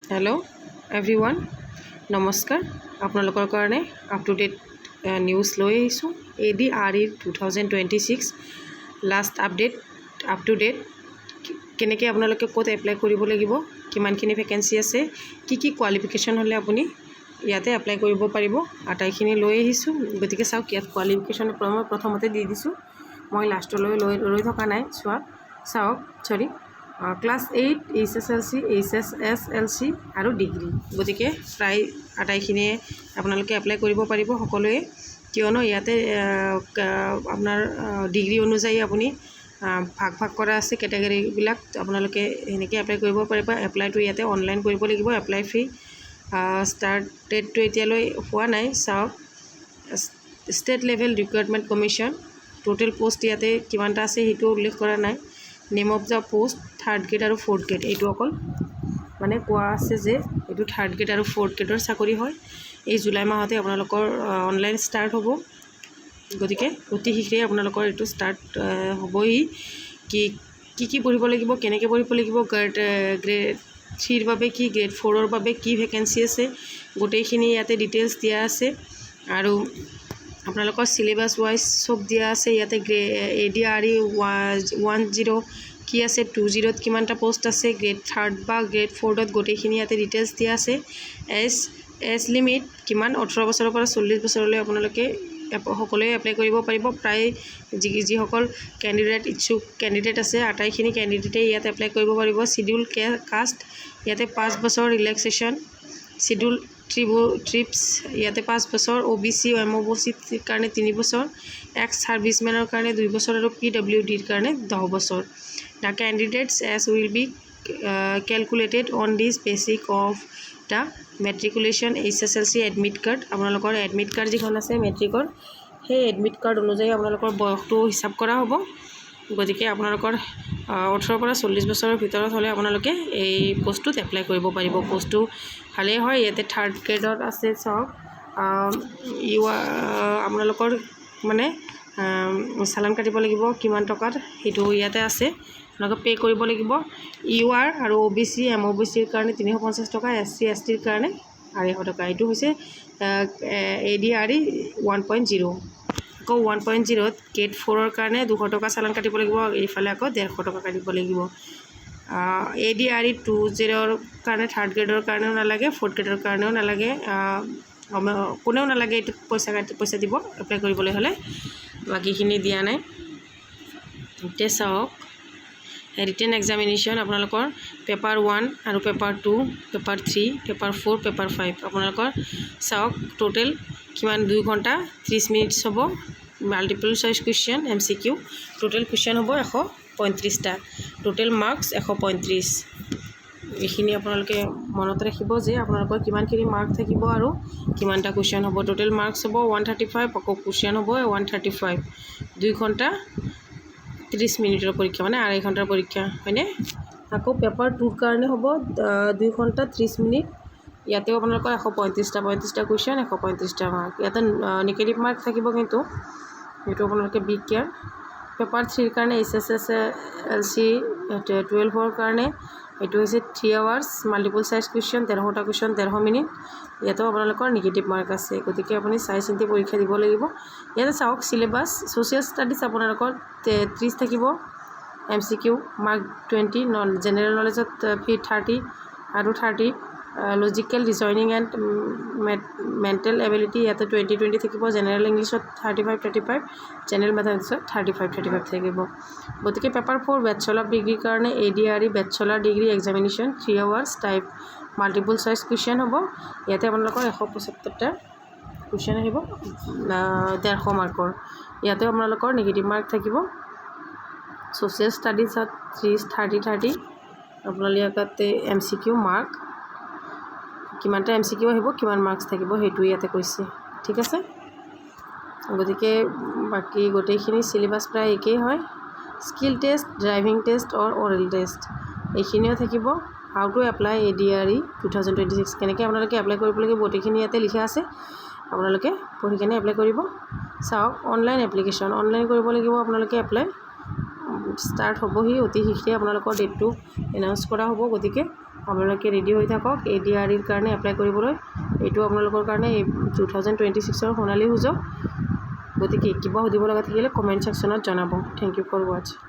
Hello' everyone, নমস্কাৰ। আপোনালোকৰ কাৰণে আপ টু ডেট নিউজ লৈ আহিছোঁ। ADRE 2026 last update, up to date, কেনেকৈ আপোনালোকে ক'ত এপ্লাই কৰিব লাগিব, কিমানখিনি ভেকেঞ্চি আছে, কি কোৱালিফিকেশ্যন হ'লে আপুনি ইয়াতে এপ্লাই কৰিব পাৰিব, আটাইখিনি লৈ আহিছোঁ। গতিকে চাওক, ইয়াত কোৱালিফিকেশ্যন মই প্ৰথমতে দি দিছোঁ, মই লাষ্টলৈ ৰৈ থকা নাই। চাওক ক্লাছ 8 HSLC, HSSLC আৰু ডিগ্ৰী। গতিকে প্ৰায় আটাইখিনিয়ে আপোনালোকে এপ্লাই কৰিব পাৰিব সকলোৱে, কিয়নো ইয়াতে আপোনাৰ ডিগ্ৰী অনুযায়ী আপুনি ভাগ কৰা আছে কেটেগৰীবিলাক। আপোনালোকে সেনেকৈ এপ্লাই কৰিব পাৰিব। এপ্লাইটো ইয়াতে অনলাইন কৰিব লাগিব। Apply free. ষ্টাৰ্ট ডেটটো এতিয়ালৈ হোৱা নাই। চাওক, state level recruitment commission, total post ইয়াতে কিমানটা আছে সেইটো উল্লেখ কৰা নাই। Name of the post, 3rd grade আৰু 4th গ্ৰেড। এইটো অকল মানে কোৱা আছে যে এইটো 3rd গ্ৰেড আৰু 4th গ্ৰেডৰ চাকৰি হয়। এই জুলাই মাহতে আপোনালোকৰ অনলাইন ষ্টাৰ্ট হ'ব। গতিকে অতি শীঘ্ৰেই আপোনালোকৰ এইটো ষ্টাৰ্ট হ'বই। কি পঢ়িব লাগিব, কেনেকৈ পঢ়িব লাগিব, গ্ৰেড 3ৰ বাবে কি, গ্ৰেড 4ৰ বাবে কি ভেকেঞ্চি আছে, গোটেইখিনি ইয়াতে ডিটেইলছ দিয়া আছে। আৰু আপোনালোকৰ চিলেবাছ ৱাইজ চব দিয়া আছে ইয়াতে। ADRE 10 কি আছে, 20ত কিমানটা পোষ্ট আছে, গ্ৰেড 3rd বা গ্ৰেড 4ত গোটেইখিনি ইয়াতে ডিটেইলছ দিয়া আছে। এজ লিমিট কিমান, 18 বছৰৰ পৰা 40 বছৰলৈ আপোনালোকে সকলোৱে এপ্লাই কৰিব পাৰিব। প্ৰায় যিসকল ইচ্ছুক কেণ্ডিডেট আছে, আটাইখিনি কেণ্ডিডেটেই ইয়াত এপ্লাই কৰিব পাৰিব। চিডিউল কাষ্ট, ইয়াতে 5 বছৰ ৰিলেক্সেশ্যন। চিডিউল ট্ৰিপছ, ইয়াতে 5 বছৰ। OBC MOBCৰ কাৰণে 3 বছৰ। এক্স ছাৰ্ভিচমেনৰ কাৰণে 2 বছৰ আৰু PWDৰ কাৰণে 10 বছৰ। The candidates as will be calculated on this basic of the matriculation HSLC admit card। আপোনালোকৰ এডমিট কাৰ্ড যিখন আছে মেট্ৰিকৰ, সেই এডমিট কাৰ্ড অনুযায়ী আপোনালোকৰ বয়সটো হিচাপ কৰা হ'ব। গতিকে আপোনালোকৰ 18 পৰা 40 বছৰৰ ভিতৰত হ'লে আপোনালোকে এই পোষ্টটোত এপ্লাই কৰিব পাৰিব। পোষ্টটো ভালেই হয়। ইয়াতে 3rd গ্ৰেডত আছে। চাওক, আপোনালোকৰ মানে চালান কাটিব লাগিব কিমান টকাত, সেইটো ইয়াতে আছে। আপোনালোকে পে' কৰিব লাগিব। UR আৰু OBC MOBCৰ কাৰণে 350 টকা, SC STৰ কাৰণে 250 টকা। এইটো হৈছে ADRE 1.0। আকৌ 1.0ত গ্ৰেড 4ৰ কাৰণে 200 টকা চালান কাটিব লাগিব। এইফালে আকৌ 150 টকা কাটিব লাগিব। ADRE 20ৰ কাৰণে 3rd গ্ৰেডৰ কাৰণেও নালাগে, 4th গ্ৰেডৰ কাৰণেও নালাগে, কোনেও নালাগে। এইটোত পইচা দিব এপ্লাই কৰিবলৈ হ'লে, বাকীখিনি দিয়া নাই। এতিয়া চাওক, ৰিটেন এক্সামিনেশ্যন আপোনালোকৰ পেপাৰ 1 আৰু পেপাৰ 2, পেপাৰ 3, পেপাৰ 4, পেপাৰ 5। আপোনালোকৰ চাওক টোটেল কিমান, 2 ঘণ্টা 30 মিনিটছ হ'ব। Multiple choice question, MCQ। Total question হ'ব 135টা। Total marks 135। এইখিনি আপোনালোকে মনত ৰাখিব যে আপোনালোকৰ কিমানখিনি মাৰ্ক থাকিব আৰু কিমানটা কুৱেশ্যন হ'ব। টোটেল মাৰ্কছ হ'ব 135, আকৌ কুৱেশ্যন হ'ব 135। 2 ঘণ্টা 30 মিনিটৰ পৰীক্ষা, মানে 2.5 ঘণ্টাৰ পৰীক্ষা, হয়নে? আকৌ পেপাৰ 2ৰ কাৰণে হ'ব 2 ঘণ্টা 30 মিনিট। ইয়াতেও আপোনালোকৰ 135টা কুৱেশ্যন, 135টা মাৰ্ক। ইয়াতে নিগেটিভ মাৰ্ক থাকিব, কিন্তু সেইটো আপোনালোকে বি কেয়াৰ। পেপাৰ 3ৰ কাৰণে HSSLC 12ৰ কাৰণে এইটো হৈছে 3 আৱাৰ্ছ। মাল্টিপল চাইজ কুৱেশ্যন, 150টা কুৱেশ্যন, 150 মিনিট। ইয়াতেও আপোনালোকৰ নিগেটিভ মাৰ্ক আছে। গতিকে আপুনি চাই চিন্তি পৰীক্ষা দিব লাগিব। ইয়াতে চাওক চিলেবাছ, ছ'চিয়েল ষ্টাডিজ আপোনালোকৰ 30 থাকিব, MCQ মাৰ্ক 20, জেনেৰেল নলেজত 30 আৰু 30, logical reasoning and mental ability ইয়াতে 20 থাকিব। জেনেৰেল ইংলিছত 35, জেনেৰেল মেথামেটিক্সত 35 থাকিব। গতিকে পেপাৰ 4 বেচেলৰ ডিগ্ৰীৰ কাৰণে ADRE bachelor degree examination 3 hours type multiple choice question হ'ব। ইয়াতে আপোনালোকৰ 175টা কুৱেশ্যন আহিব, 150 মাৰ্কৰ। ইয়াতেও আপোনালোকৰ নিগেটিভ মাৰ্ক থাকিব। ছ'চিয়েল ষ্টাডিজত 30 আপোনালোকে MCQ মাৰ্ক কিমানটা MCQ আহিব, কিমান মাৰ্কছ থাকিব, সেইটো ইয়াতে কৈছে। ঠিক আছে। গতিকে বাকী গোটেইখিনি চিলেবাছ প্ৰায় একেই হয়। Skill test, driving test oral test এইখিনিও থাকিব। হাউ টু এপ্লাই ADRE 2026, কেনেকৈ আপোনালোকে এপ্লাই কৰিব লাগিব গোটেইখিনি ইয়াতে লিখা আছে। আপোনালোকে পঢ়ি কেনে এপ্লাই কৰিব। চাওক, অনলাইন এপ্লিকেশ্যন, অনলাইন কৰিব লাগিব আপোনালোকে। এপ্লাই ষ্টাৰ্ট হ'বহি অতি শীঘ্ৰে, আপোনালোকৰ ডেটটো এনাউন্স কৰা হ'ব। গতিকে আপোনালোকে ৰেডি হৈ থাকক ADREৰ কাৰণে এপ্লাই কৰিবলৈ। এইটো আপোনালোকৰ কাৰণে 2026ৰ সোণালী সুযোগ। গতিকে কিবা সুধিব লগা থাকিলে কমেণ্ট ছেকশ্যনত জনাব। Thank you for ৱাটচিং।